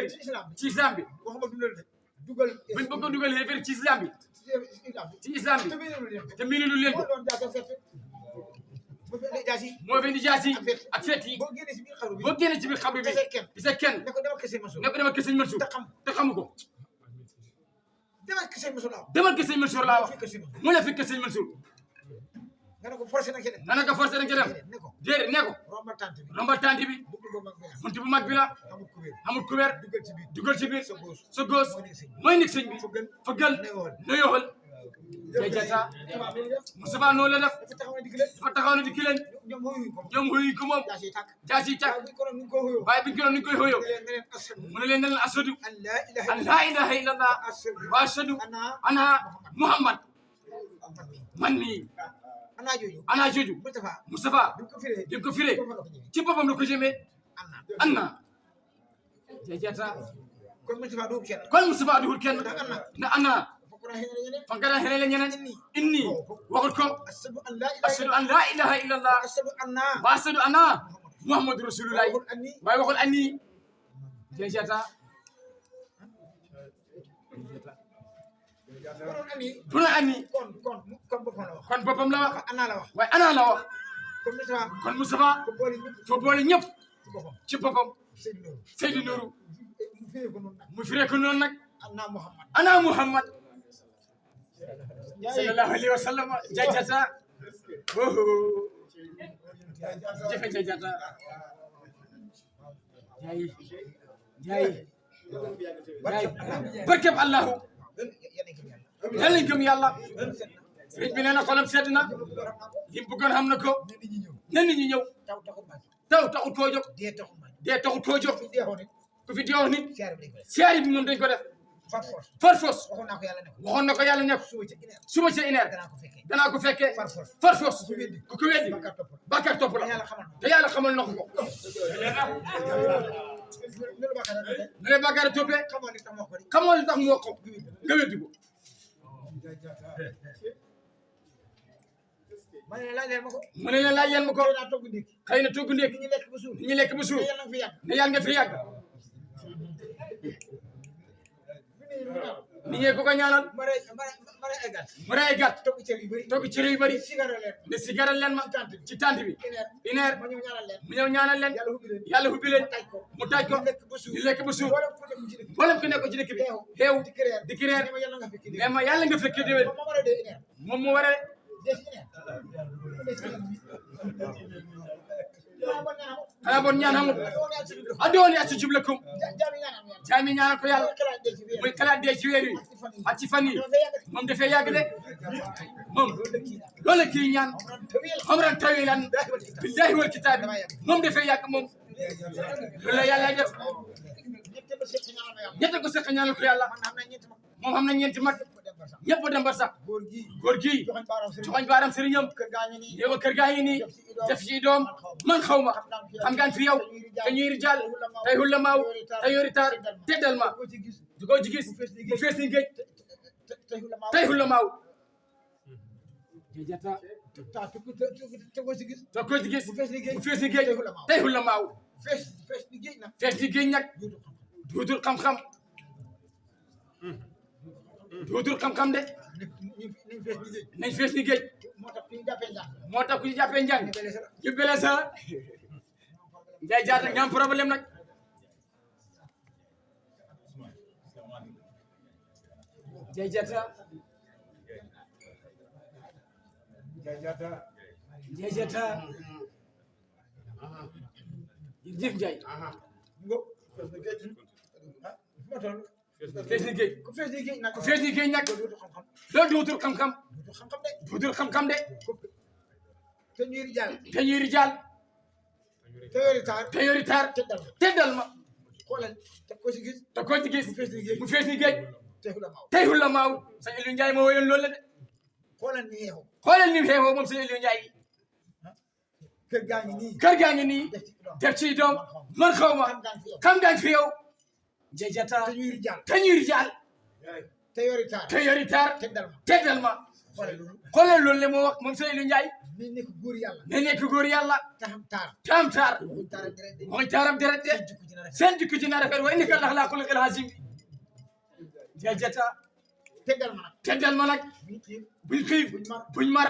yéeféer ci islam bi waxuma dundal de dugal buñ bëgg a dugal yéeféer ci islam bi ci islam bi te miinulu leen ko moo fi indi jaasi ak fet yi boo génnee ci biir xaru bi boo génnee ci biir xabru bi gis kenn ne ko demal kese Mansour ne ko demal kese Mansour te xamu ko demal kese Mansour laa demal kese Mansour laa wax mu la fi kese Mansour nga ne ko forcé na keneen nga ne ko forcé na ca dem ne ko déedéet ne ko rombal tante bi rombal tante bi buntu bu mag bi la amul kubéer amul couvert dugal ci biir dugal ci biir gauche sa gauche mooy nekk sëñ bi fëggal nuyool jajata Moustapha noonu la def dafa taxaw na di ki leen ñoom xuyu ko moom jaas yi tàkk waaye biñ ko doon ni koy xooyoo mu ne leen ne leen ashadu an laa ilaha illallah wa ashadu anna Muhammad man mii ana jooju Moustapha bi ko firee ci boppam la ko jëmee anna jajata kon Moustapha duhul kenn na anna fankara xene la ñeneen inni waxut ko ashadu an laa ilaha illallah wa ashadu anna Muhammadu rasulullah waaye waxul anni jajata bu doon anni kon boppam la wax waaye ana la wax kon Moustapha fo boole ñëpp ci boppam Seydou Nourou mu firee ko noonu nag ana Muhammad sallallahu alayhi wa sallam jajata jëfe jajata jaay barkeb Allahu yal nañ gëm yàlla sëriñ bi nee na xolam sedd na li mu bëggoon xam na ko na nit ñi ñëw taw taxut koo jóg dee taxut koo jóg ku fi deewoon nit siyaari bi moom dañ ko def far force waxoon na ko yàlla ne ko suba ca une heure danaa ko fekkee far force ku ko weddi bàkkaar topp la te yàlla xamal na ko ne la bàkkaar toppee xamoo li tax mu wax ko nga weddi ko mu ne la laaj leen ma ko xëy na togg ndékki ni ñu lekk ba suur ne yàlla nga fi yàgg nit ñee ko ko ñaanal mu rey ay gàtt togg cere yu bëri ne sigaral leen ma ci tànt bi une heure mu ñëw ñaanal leen yàlla hubbi leen mu taaj ko ñu lekk ba suur mboolem ku nekk ci dëkk bi xeew di kireer mais ma yàlla nga fekkee déwén moom mu war a xanaa bon ñaan xamul adooni a ci jublakum jaami ñaanal ko yàlla muy kalaat dee ci weer wi ak ci fan yi moom dafay yàgg de moom loolu la kii ñaan xamran tawilan billahi wal kitaab moom dafay yàgg moom loolu la yàlla def ñett ko seq ñaanal ko yàlla moom xam na ñeenti mag ñëpp dem bar sax góor gi joxoñ baaram sëriñam yow kër gaa ngi nii def ci doom man xaw ma xam ngaan fi yow te ñuy rijaal tey hulla maaw te yori taar teddal ma du ko ci gis mu fees ni géej tey hulla maaw jata te ko ci gis mu fees ni géej tey hulla maaw fees ni géej nag duutul xam-xam duutul xam-xam de nañ fees ni géej moo tax ku ñu jàppee njàng ñu bele sa nday jaata nga am problème nag jay jata jërëjëf Njaay fees ni géej ku fees ni géej nag loolu duutul xam-xam duutul xam-xam de te ñuy rijaal te yori taar teddal ma te ko ci gis mu fees ni géej tey hula maaw sa Eliou Ndiaye moo woyoon loolu la de xoolal ni xeexoo moom sa Eliou Ndiaye kër gaa ngi nii def ci doom man xaw ma xam ngaañ fi yow jajata te ñuy rijaal te yori taar teddal ma xoolal loolu le moo wax moom Seydou Ndiaye ni nekk góor yàlla ne nekk góor yàlla taxam taar taam taar waxuñ taar ak deret de mooy taaram deret de seen jikko ci na rafet seen jikko ci na rafet wa innaka la xalaa xuluqil azim jajata tegal ma nag teddal ma nag buñ xiif buñ xiif buñ mar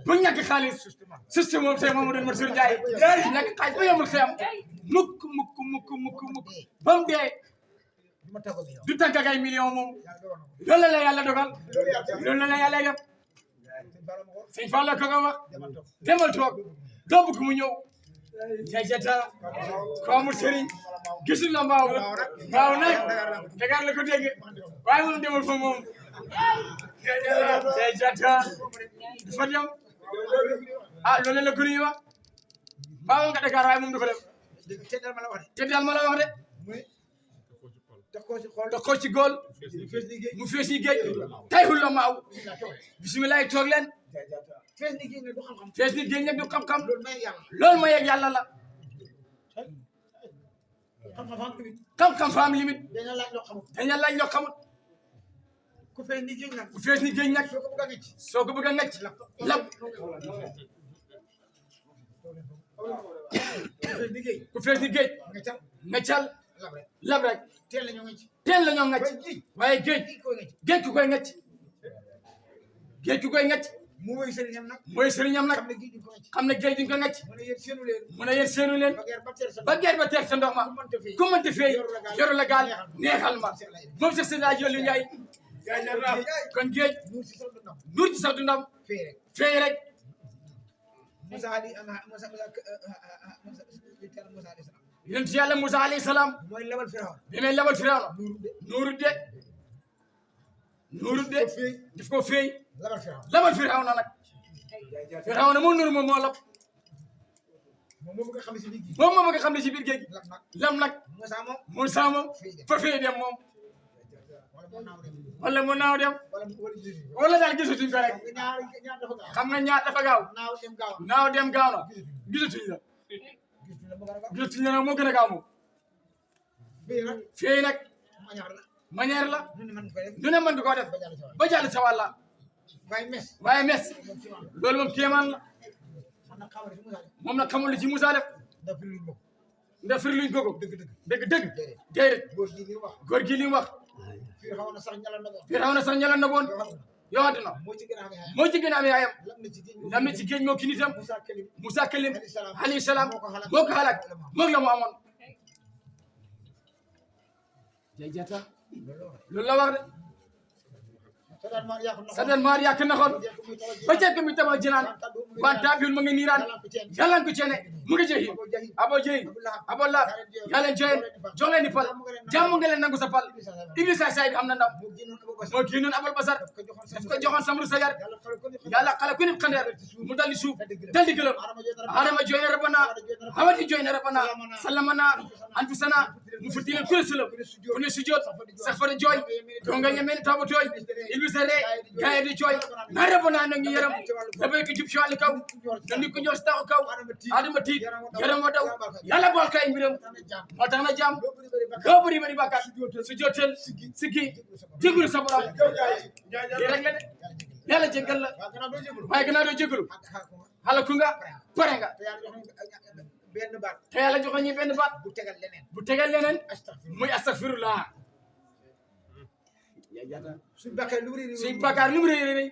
buñ ñàkk xaalis système moom Seydou Mamadou Mansour Ndiaye ñàkk xaalis ba yomul xiyam mukk ba mu dee du ma tàggoo yow du tàgg ak ay million moom yàlla dogal na loolu la yàlla dogal loolu la yàlla def sëñ Fall ko nga wax demal toog doo bëgg mu ñëw jajata ko amul sëriñ gisul la mbaaw nag Dakar la ko dégg waaye moom demal fa moom jajata dafa dem ah loolu la ko ñuy wax mbaaw nga Dakar waaye moom du ko dem tegal ma la wax te daal ma la wax de muy daf ko ci xool dox ko ci góol mu fees yi géej tey xul la maaw bisimilah toog leen fees ni géej ne du xam-xam fees ni géej nag du xam-xam loolu may yàlla loolu ma yegg yàlla la xam-xam am limite xam-xam fa am limite dañu laaj loo xamul dañu laaj loo xamut ku fees ni géej nag ku fees ni géej nag soo ko bëgg a ngecc soo ko bëgg a ngecc lap ku fees ni géej ku fees ni géej nga cal ngeccal lab rek lab rek teel la ñoo ngecc teel la ñoo ngecc waaye géej waaye géej géej koy ngecc géej ku koy ngecc géej ku koy ngecc mu woy sëriñam nag mooy sëriñam nag xam ne géej du ko ngecc xam ne géej duñ ko ngecc mu ne yéen seenu leen mu ne yéen seenu leen ba geer ba teel sa ba geer ba teer sa ndox ma ku mënta fii ku mënti feey yoru la gaal neexal ma moom sax seen rajo li Ndiaye kon géej nuur si sax du ndam nur ci sax du ndam fee rek feey rek Moussa di Moussa di salaam yonent yàlla Moussa alayhi salaam mooy lebal Firawna bi may lebal Firawna nuuru de nuuru de fii daf ko feey lebal Firawna lebal Firawna nag Firawna moo nuuru moom moo lab moom moo bëgg a xam si biir géej moom moo bëgg a xam ne ci biir géej gi lab nag lam nag Moussa moom Moussa moom fa feey dem moom wala moo naaw dem wala mu naaw dem wala jiitu wala daal gisatuñ ko rek ñaar dafa gaaw xam nga ñaar dafa gaaw naaw dem gaaw naaw dem gaaw na gisatuñ la gisu la bëgg a gaaw gisatuñ la nag moo gën a gaaw moom bii nag feey nag ma ñaar la manière la nu ne man koy def du ne mën di koo def ba jàll ci wàll ba jàll sa wàlla waaye mes waaye mes moom ci wàll loolu moom kéemaan la man nag xamal si Moussa def moom nag xamul li ci Moussa def ndax fi luñ bokk ndax firi luñ ko ko dëgg-dëgg dëgg déedéet góor gi li wax góor gi li mu wax fii xaw na sax ñalan na ko fii xaw na sax ñalan na boon yoo xam na moo ci gën a amee xayma moo ci gën a am yaayam lam na ci géej lam na ci géej moo ki nitam Moussa Kalim Moussa Kalim alayhi salaam alayhi salaam moo ko xalaat moom la mu amoon jay jata loolu la wax de Sadat Mar yaa ko naxoon Sadat Maar yàq na xool ba jekk mi tabax jinaan wanta biul ma nga niiraan yàlla ko ceene mu ngi jeexi abo jeyi abo laab yàlla joyen jox leen di pal jàmm nga leen nangu sa pal Iblisa say bi am na ndam moo génnoon abal basar daf ko joxoon samru sayar yàlla xale ku nit xandeer mu daldi suuf daldi gëlëm adama joy na rabbana hawati joy na rabbana salamana anfusana mu futti leen ku ne sëlëm ku ne sujjoot sax fa de jooy gonga yemen tawba tooy Iblisa re gaay di jooy na rabbana na ngi yaram dafay ko jub si wàllu kaw dandi ko ñëw si taxu kaw adama tiit yaram wa daw yàlla bool kay mbiram moo tax na jàmm loo bëri bëri bàkkaar su joteel siggi jégalu sa borom lii rek la de yàlla jégal la waaye gannaaw doo jégalu xala ku nga pare nga benn baat te yàlla joxe ñi benn baat bu tegal leneen bu tegal leneen muy astafirullah suñ bàkkaar lu rëy suñ bàkkaar lu mu rëy rëy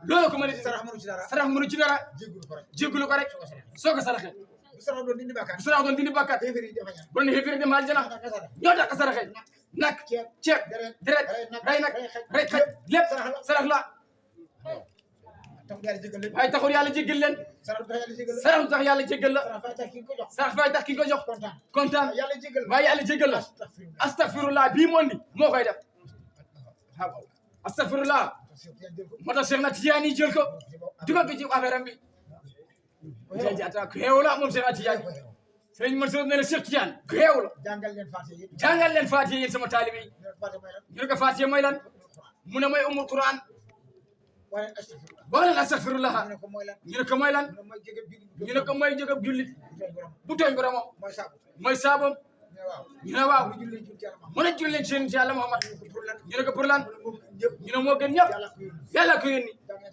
loolu ko mën a sarax mënu ci dara sarax mënu ci dara jégalu ko rek jégalu ko rek soo ko saraxee bu sarax doon dindi bàkkaar bu sarax doon dindi bàkkaar téeméer yi dafa ñaan bu ne xëfiri dem aljana ñoo tax saraxee nag ceeb deret rey nag rey xaj lépp sarax la tax yàlla jégal leen waaye taxul yàlla jéggal leen sarax tax yàlla jégal sarax tax yàlla jéggal la sarax fay tax ki ko jox sarax fay tax ki ko jox kontaan kontaan yàlla jégal waaye yàlla jéggal la astafirullah bii moo indi moo koy def astafirullah moo tax Cheikh na Tidiane jël ko dugal ko ci affaire am bi jaajata ku xeew la moom Cheikh na Tidiane Sëriñ Mansour ne la Cheikh Tidiane ku xeew la jàngal leen Faatiha yëpp jàngal leen Faatiha yéen sama taalibe yi ñu ne ko Faatiha mooy lan mu ne mooy umul Quran wala astafirullah boo leen astafirullah ñu ne ko mooy lan ñu ne ko mooy lan ñu ne mooy jégab jullit ñu ne ko mooy jógab jullit bu tooñ boromam mooy saabu mooy saabam ñu ne waaw ñu ne waaw mu julli ci yàlla mu ne julli leen seen ci Yàlla Muhammad pour lan ñu ne ko pour lan ñëpp ñu ne moo gën ñëpp yàlla ko yónni yàlla ko yónni jàng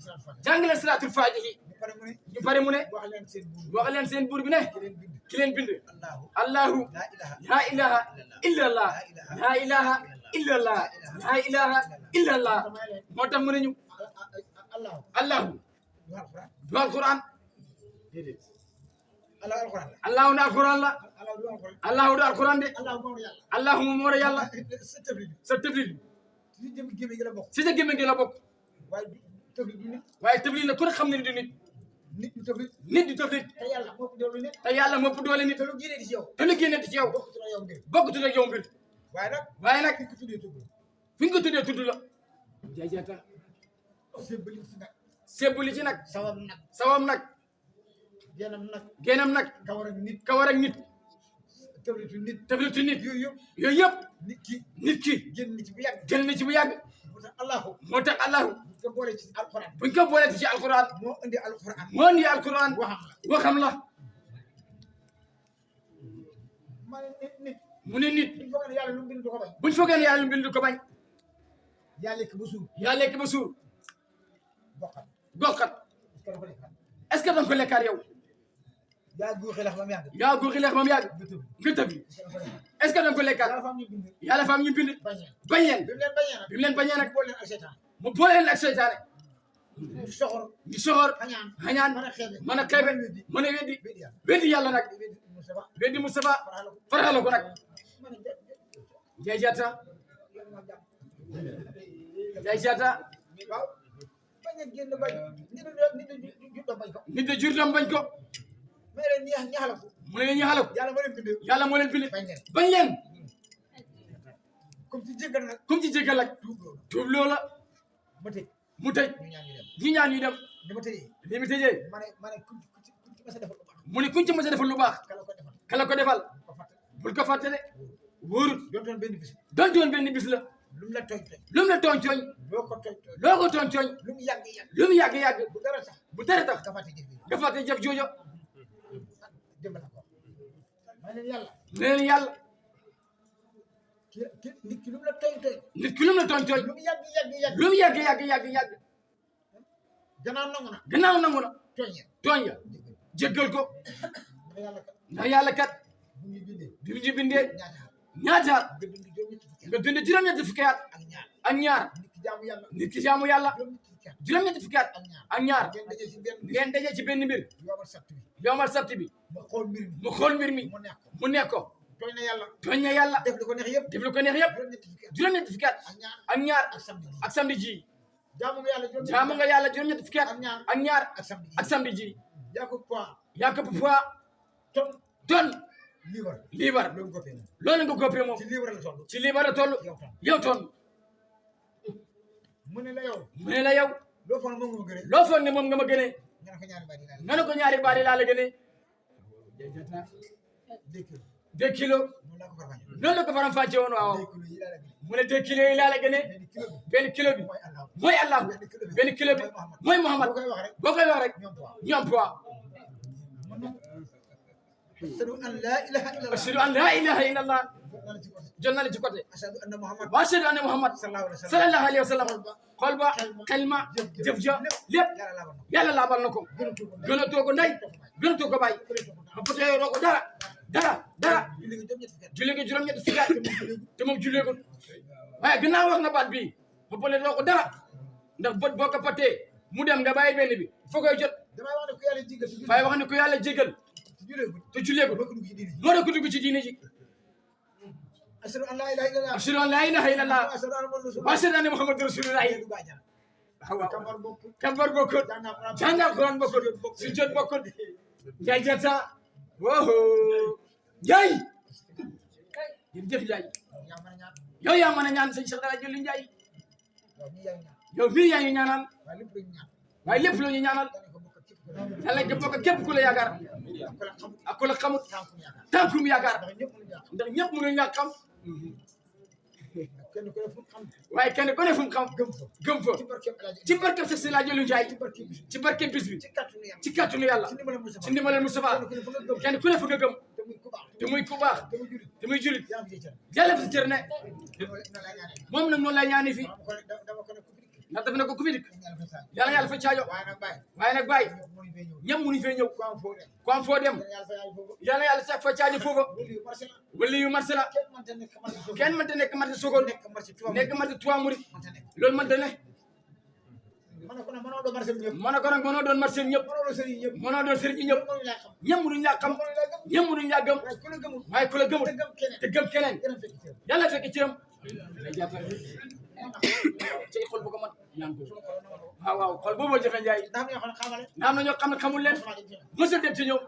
jàng leen salaatul faatihi ñu pare mu ne wax leen seen buur bi ne ki leen bind allahu laa ilaha illa allah laa ilaha illa allah laa ilaha illa allah moo tax mu ne ñu allahu du alquran allahu du alquran la allahu du alquran de allahu moom moo yàlla sa tëblil si sa gémmiñ gi la bokk waaye tëblil la ku ne xam ne du nit nit du tëblil te yàlla moo ëpp doole nit te lu génne ci yow bokkut ak yow mbir waaye nag fi ñu ko tuddee tudd la jaajata sebbali ci nag sawam nag génnam nag kawar ak nit tëblitu nit yooyu yëpp nit ki génn na ci bu yàgg moo tax allahu buñ ko boole ci alquran moo indi alquran waxam la mu ne nit buñ foogee ne yàlla lu bind du ko bañ yaa lekk ba suur goxat est-ce que danga ko lekkaat yow yaa guuxi lex ba mu yàgg nga tëb est-ce que danga ko lekkaat yàlla faam ñu bind bañ leen bi mu leen bañee nag mu boole leen ak seytaane di soxor xañaan mën a xeebe mën a weddi yàlla nag weddi Mustafa faraxala ko nag jaajata nit de jur doom bañ ko mu ne leen ñu xala ko yàlla moo leen bind bañ leen comme ci jéggal nag tuub loola mu tëj ñu ñaan ñu dem li mu tëjee mu ne kuñ ci mës a defal lu baax kala ko defal bul ko fàtte de wóorut doon benn bis la lu mu la tooñ loo ko tooñ lu mu yàgg bu dara tax nga fàtte jëf joojo ne leen yàlla nit ki lu mu la tooñ lu mu yàgg gannaaw nangu na tooñ ya jéggal ko ndax yàlla kat bi mu ñu bindee ñaataat nga dund juróom-ñetti fukki at ak ñaar nit ki jaamu yàlla juróom-ñetti fukki at ak ñaar ngeen daje ci benn mbir yowmal sabti bi mu xool mbir mi mu nekk ko tooñ na yàlla def lu ko neex yëpp juróom-ñetti fukki at ak ñaar ak samedi ji jaamu nga yàlla juróom-ñetti fukki at ak ñaar ak samedi ji yaa ko poids ton liibar loolu nga góppee moom ci liibar la toll yow toll mu ne la yow loo foog ne moom nga ma gënee nga ne ko ñaari baari laa la gënee 2 kilos noonu la ko faram fàcce woon waaw mu ne 2 kilos yi laa la gënee benn kilo bi mooy Allah benn kilo bi mooy Muhammad boo koy wax rek ñoom poids ashhadu an la ilaha illallah jot na la ci côté wa ashhadu anna Muhammad sallallahu alayhi wa sallam xool ba xel ma jëf ja lépp yàlla laabal na ko gënatoo ko ndey gënatoo ko bàyyi ba potee doo ko dara julli nga juróom-ñetti fukki at te moom jullee ko waaye gannaaw wax na baat bii ba potee doo ko dara ndax bët boo ko potee mu dem nga bàyyi benn bi foo koy jot waaye wax ne ko yàlla jégal te jullee ko moo da ko dugg ci diine ji ashhadu an la ilaha illallah wa ashhadu anna muhammadur rasulullah kambar bokkut jàngal Alxuraan bokkut sujjóot bokkut njaay jata woho njaay jërëjëf njaay yow yaa mën a ñaan sëñ Cheikh Dara Jëli Njaay yow mii yaa ngi ñaanal waaye lépp lu ñu ñaanal yàlla nga bokk képp ku la yaakaar ak ku la xamut tànkum yaakaar ndax ñëpp mënuñu ñàkk xam waaye kenn ku ne fu mu xam gëm fa ci barke Seex Dara Jëli Njaay ci barke bis bi ci kàttanu yàlla ci ndimbalal Mustafa kenn ku ne fu nga gëm te muy ku baax te muy julit yàlla fi cër ne moom nag noonu lay ñaani fi ndax def na ko ku fi dikk yàlla yàlla fa caajo waaye nag bàyyi ñëpp mënuñ fee ñëw ku am foo dem yàlla yàlla sax fa caajo foofa wala yu marché la kenn mënta nekk marché Sokone nekk marché Touba Mouride loolu mënta ne mën na ko nag mënoo doon marché ñëpp mënoo doon sëriñ ñëpp ñëpp mënuñ laa xam ñëpp mënuñ laa gëm waaye ku la gëmul te gëm keneen yàlla fekk ci ram lay jàppale cay xol bu ko mën yaa ngi ko waaw xol boobu jafe njaay na am na ñoo xam ne xamul leen mësul dem ci ñoom